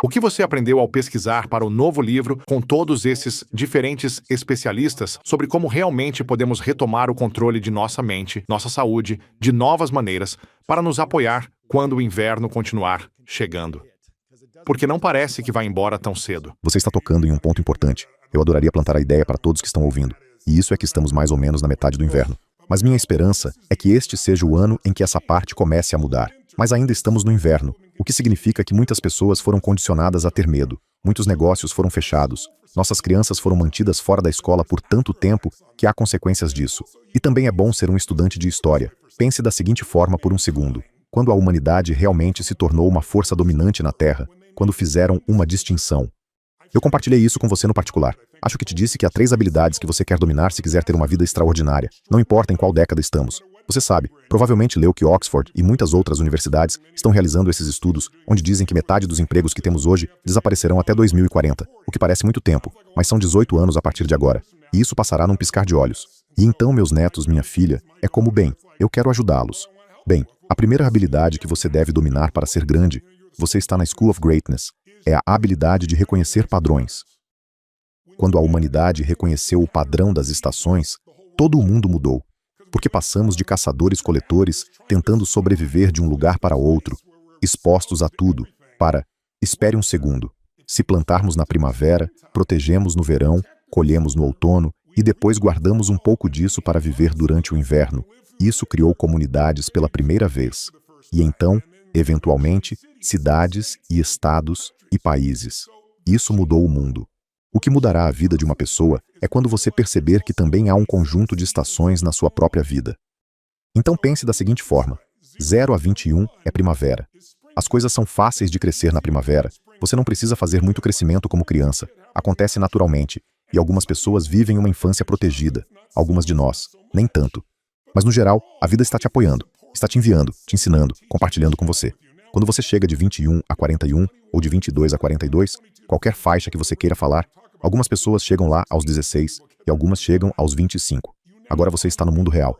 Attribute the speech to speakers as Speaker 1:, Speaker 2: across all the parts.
Speaker 1: O que você aprendeu ao pesquisar para o novo livro com todos esses diferentes especialistas sobre como realmente podemos retomar o controle de nossa mente, nossa saúde, de novas maneiras, para nos apoiar quando o inverno continuar chegando? Porque não parece que vai embora tão cedo.
Speaker 2: Você está tocando em um ponto importante. Eu adoraria plantar a ideia para todos que estão ouvindo. E isso é que estamos mais ou menos na metade do inverno. Mas minha esperança é que este seja o ano em que essa parte comece a mudar. Mas ainda estamos no inverno, o que significa que muitas pessoas foram condicionadas a ter medo. Muitos negócios foram fechados. Nossas crianças foram mantidas fora da escola por tanto tempo que há consequências disso. E também é bom ser um estudante de história. Pense da seguinte forma por um segundo. Quando a humanidade realmente se tornou uma força dominante na Terra, quando fizeram uma distinção. Eu compartilhei isso com você no particular. Acho que te disse que há 3 habilidades que você quer dominar se quiser ter uma vida extraordinária. Não importa em qual década estamos. Você sabe, provavelmente leu que Oxford e muitas outras universidades estão realizando esses estudos, onde dizem que metade dos empregos que temos hoje desaparecerão até 2040, o que parece muito tempo, mas são 18 anos a partir de agora. E isso passará num piscar de olhos. E então, meus netos, minha filha, é como, bem, eu quero ajudá-los. Bem, a primeira habilidade que você deve dominar para ser grande, você está na School of Greatness, é a habilidade de reconhecer padrões. Quando a humanidade reconheceu o padrão das estações, todo o mundo mudou. Porque passamos de caçadores-coletores tentando sobreviver de um lugar para outro, expostos a tudo, para, espere um segundo, se plantarmos na primavera, protegemos no verão, colhemos no outono e depois guardamos um pouco disso para viver durante o inverno. Isso criou comunidades pela primeira vez. E então, eventualmente, cidades e estados e países. Isso mudou o mundo. O que mudará a vida de uma pessoa é quando você perceber que também há um conjunto de estações na sua própria vida. Então pense da seguinte forma: 0 a 21 é primavera. As coisas são fáceis de crescer na primavera. Você não precisa fazer muito crescimento como criança. Acontece naturalmente. E algumas pessoas vivem uma infância protegida. Algumas de nós, nem tanto. Mas no geral, a vida está te apoiando. Está te enviando, te ensinando, compartilhando com você. Quando você chega de 21 a 41, ou de 22 a 42, qualquer faixa que você queira falar, algumas pessoas chegam lá aos 16 e algumas chegam aos 25. Agora você está no mundo real.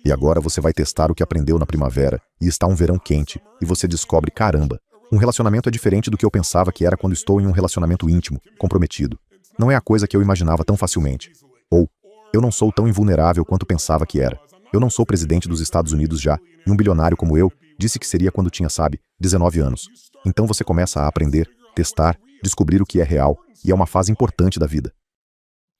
Speaker 2: E agora você vai testar o que aprendeu na primavera e está um verão quente e você descobre, caramba, um relacionamento é diferente do que eu pensava que era quando estou em um relacionamento íntimo, comprometido. Não é a coisa que eu imaginava tão facilmente. Ou, eu não sou tão invulnerável quanto pensava que era. Eu não sou presidente dos Estados Unidos já, e um bilionário como eu disse que seria quando tinha, 19 anos. Então você começa a aprender, testar, descobrir o que é real, e é uma fase importante da vida.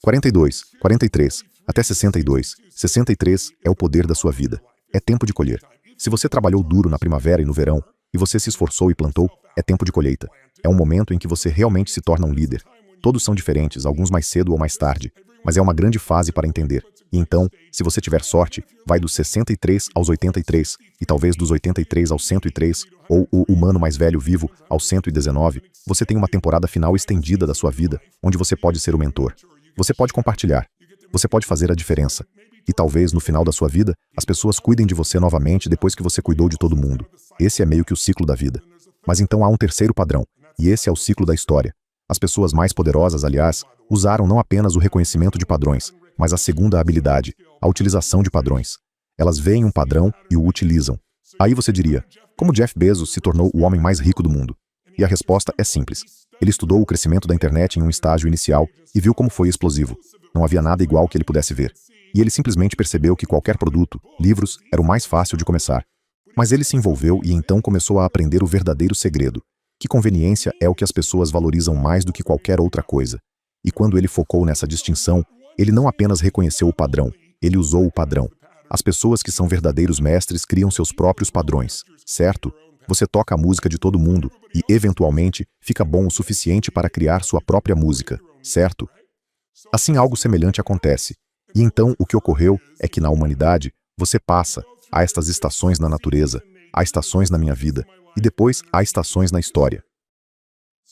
Speaker 2: 42, 43, até 62, 63 é o poder da sua vida. É tempo de colher. Se você trabalhou duro na primavera e no verão, e você se esforçou e plantou, é tempo de colheita. É um momento em que você realmente se torna um líder. Todos são diferentes, alguns mais cedo ou mais tarde, mas é uma grande fase para entender. E então, se você tiver sorte, vai dos 63 aos 83, e talvez dos 83 aos 103, ou o humano mais velho vivo aos 119, você tem uma temporada final estendida da sua vida, onde você pode ser o mentor. Você pode compartilhar. Você pode fazer a diferença. E talvez, no final da sua vida, as pessoas cuidem de você novamente depois que você cuidou de todo mundo. Esse é meio que o ciclo da vida. Mas então há um terceiro padrão, e esse é o ciclo da história. As pessoas mais poderosas, aliás, usaram não apenas o reconhecimento de padrões, mas a segunda habilidade, a utilização de padrões. Elas veem um padrão e o utilizam. Aí você diria, como Jeff Bezos se tornou o homem mais rico do mundo? E a resposta é simples. Ele estudou o crescimento da internet em um estágio inicial e viu como foi explosivo. Não havia nada igual que ele pudesse ver. E ele simplesmente percebeu que qualquer produto, livros, era o mais fácil de começar. Mas ele se envolveu e então começou a aprender o verdadeiro segredo. Que conveniência é o que as pessoas valorizam mais do que qualquer outra coisa. E quando ele focou nessa distinção, ele não apenas reconheceu o padrão, ele usou o padrão. As pessoas que são verdadeiros mestres criam seus próprios padrões, certo? Você toca a música de todo mundo e, eventualmente, fica bom o suficiente para criar sua própria música, certo? Assim, algo semelhante acontece. E então, o que ocorreu é que na humanidade, você passa, há estas estações na natureza, há estações na minha vida, e depois há estações na história.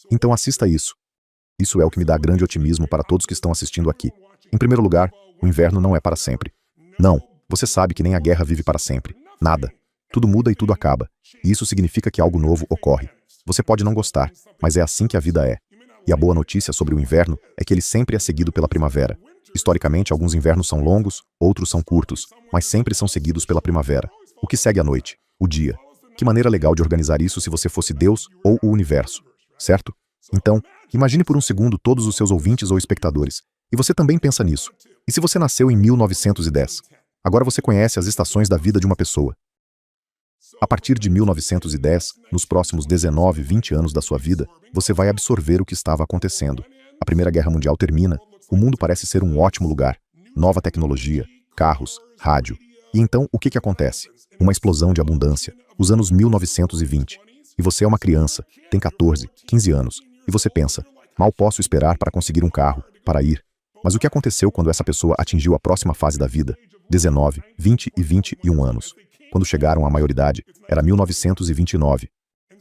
Speaker 2: Então assista isso. Isso é o que me dá grande otimismo para todos que estão assistindo aqui. Em primeiro lugar, o inverno não é para sempre. Não, você sabe que nem a guerra vive para sempre. Nada. Tudo muda e tudo acaba. E isso significa que algo novo ocorre. Você pode não gostar, mas é assim que a vida é. E a boa notícia sobre o inverno é que ele sempre é seguido pela primavera. Historicamente, alguns invernos são longos, outros são curtos, mas sempre são seguidos pela primavera. O que segue à noite? O dia. Que maneira legal de organizar isso se você fosse Deus ou o universo, certo? Então, imagine por um segundo todos os seus ouvintes ou espectadores. E você também pensa nisso. E se você nasceu em 1910? Agora você conhece as estações da vida de uma pessoa. A partir de 1910, nos próximos 19, 20 anos da sua vida, você vai absorver o que estava acontecendo. A Primeira Guerra Mundial termina, o mundo parece ser um ótimo lugar. Nova tecnologia, carros, rádio. E então, o que acontece? Uma explosão de abundância, os anos 1920. E você é uma criança, tem 14, 15 anos, e você pensa, mal posso esperar para conseguir um carro, para ir. Mas o que aconteceu quando essa pessoa atingiu a próxima fase da vida? 19, 20 e 21 anos. Quando chegaram à maioridade, era 1929.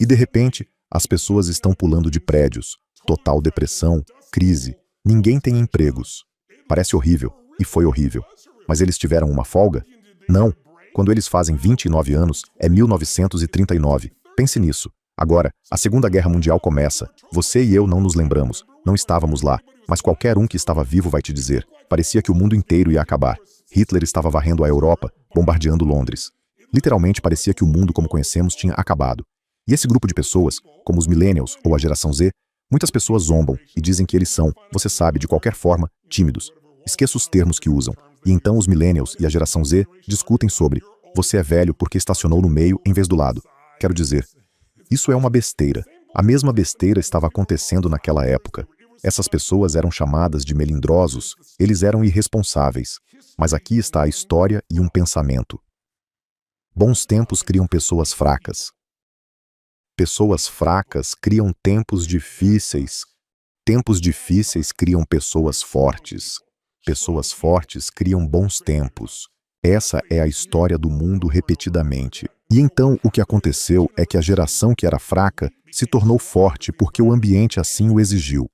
Speaker 2: E de repente, as pessoas estão pulando de prédios. Total depressão, crise. Ninguém tem empregos. Parece horrível, e foi horrível. Mas eles tiveram uma folga? Não. Quando eles fazem 29 anos, é 1939. Pense nisso. Agora, a Segunda Guerra Mundial começa. Você e eu não nos lembramos. Não estávamos lá. Mas qualquer um que estava vivo vai te dizer. Parecia que o mundo inteiro ia acabar. Hitler estava varrendo a Europa, bombardeando Londres. Literalmente parecia que o mundo como conhecemos tinha acabado. E esse grupo de pessoas, como os millennials ou a geração Z, muitas pessoas zombam e dizem que eles são, você sabe, de qualquer forma, tímidos. Esqueça os termos que usam. E então os millennials e a geração Z discutem sobre você é velho porque estacionou no meio em vez do lado. Quero dizer, isso é uma besteira. A mesma besteira estava acontecendo naquela época. Essas pessoas eram chamadas de melindrosos, eles eram irresponsáveis. Mas aqui está a história e um pensamento. Bons tempos criam pessoas fracas. Pessoas fracas criam tempos difíceis. Tempos difíceis criam pessoas fortes. Pessoas fortes criam bons tempos. Essa é a história do mundo repetidamente. E então o que aconteceu é que a geração que era fraca se tornou forte porque o ambiente assim o exigiu.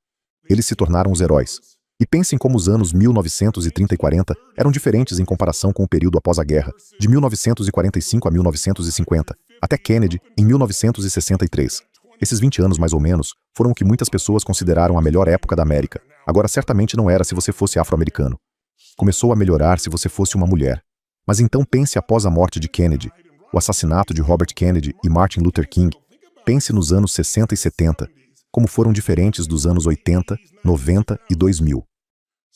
Speaker 2: Eles se tornaram os heróis. E pensem como os anos 1930 e 40 eram diferentes em comparação com o período após a guerra, de 1945 a 1950, até Kennedy em 1963. Esses 20 anos, mais ou menos, foram o que muitas pessoas consideraram a melhor época da América. Agora, certamente não era se você fosse afro-americano. Começou a melhorar se você fosse uma mulher. Mas então pense após a morte de Kennedy, o assassinato de Robert Kennedy e Martin Luther King. Pense nos anos 60 e 70, como foram diferentes dos anos 80, 90 e 2000.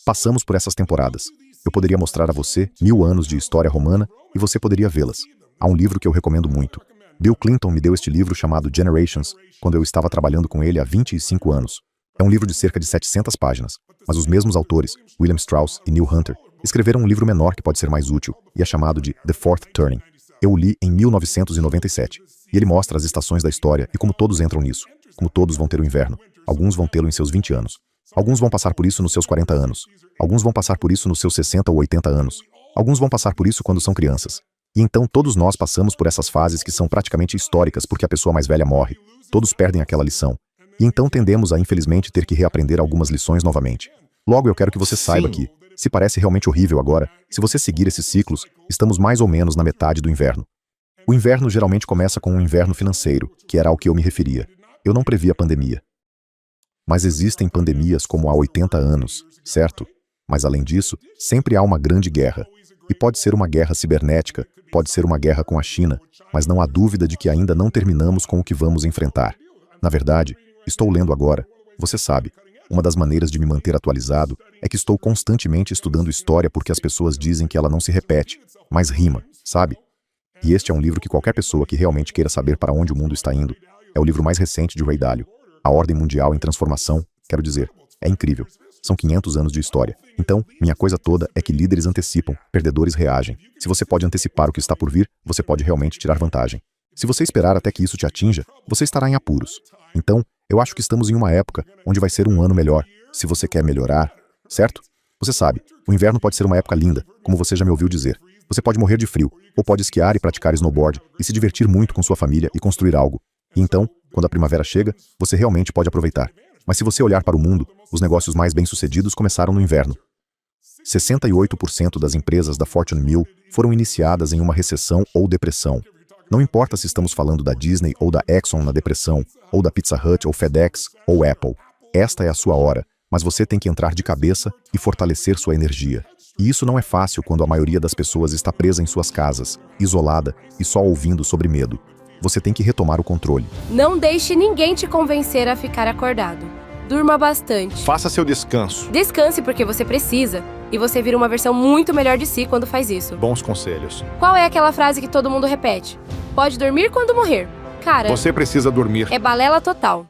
Speaker 2: Passamos por essas temporadas. Eu poderia mostrar a você 1000 anos de história romana e você poderia vê-las. Há um livro que eu recomendo muito. Bill Clinton me deu este livro chamado Generations, quando eu estava trabalhando com ele há 25 anos. É um livro de cerca de 700 páginas, mas os mesmos autores, William Strauss e Neil Hunter, escreveram um livro menor que pode ser mais útil, e é chamado de The Fourth Turning. Eu o li em 1997, e ele mostra as estações da história e como todos entram nisso, como todos vão ter o inverno. Alguns vão tê-lo em seus 20 anos. Alguns vão passar por isso nos seus 40 anos. Alguns vão passar por isso nos seus 60 ou 80 anos. Alguns vão passar por isso quando são crianças. E então todos nós passamos por essas fases que são praticamente históricas porque a pessoa mais velha morre. Todos perdem aquela lição. E então tendemos a, infelizmente, ter que reaprender algumas lições novamente. Logo, eu quero que você saiba que, se parece realmente horrível agora, se você seguir esses ciclos, estamos mais ou menos na metade do inverno. O inverno geralmente começa com um inverno financeiro, que era ao que eu me referia. Eu não previ a pandemia. Mas existem pandemias como há 80 anos, certo? Mas além disso, sempre há uma grande guerra. E pode ser uma guerra cibernética, pode ser uma guerra com a China, mas não há dúvida de que ainda não terminamos com o que vamos enfrentar. Na verdade, estou lendo agora, você sabe, uma das maneiras de me manter atualizado é que estou constantemente estudando história porque as pessoas dizem que ela não se repete, mas rima, sabe? E este é um livro que qualquer pessoa que realmente queira saber para onde o mundo está indo. É o livro mais recente de Ray Dalio. A Ordem Mundial em Transformação, quero dizer, é incrível. São 500 anos de história. Então, minha coisa toda é que líderes antecipam, perdedores reagem. Se você pode antecipar o que está por vir, você pode realmente tirar vantagem. Se você esperar até que isso te atinja, você estará em apuros. Então, eu acho que estamos em uma época onde vai ser um ano melhor, se você quer melhorar, certo? Você sabe, o inverno pode ser uma época linda, como você já me ouviu dizer. Você pode morrer de frio, ou pode esquiar e praticar snowboard, e se divertir muito com sua família e construir algo. E então, quando a primavera chega, você realmente pode aproveitar. Mas se você olhar para o mundo, os negócios mais bem-sucedidos começaram no inverno. 68% das empresas da Fortune 1000 foram iniciadas em uma recessão ou depressão. Não importa se estamos falando da Disney ou da Exxon na depressão, ou da Pizza Hut ou FedEx ou Apple. Esta é a sua hora, mas você tem que entrar de cabeça e fortalecer sua energia. E isso não é fácil quando a maioria das pessoas está presa em suas casas, isolada e só ouvindo sobre medo. Você tem que retomar o controle.
Speaker 3: Não deixe ninguém te convencer a ficar acordado. Durma bastante.
Speaker 1: Faça seu descanso.
Speaker 3: Descanse porque você precisa. E você vira uma versão muito melhor de si quando faz isso.
Speaker 1: Bons conselhos.
Speaker 3: Qual é aquela frase que todo mundo repete? Pode dormir quando morrer. Cara,
Speaker 1: Você precisa dormir.
Speaker 3: é balela total.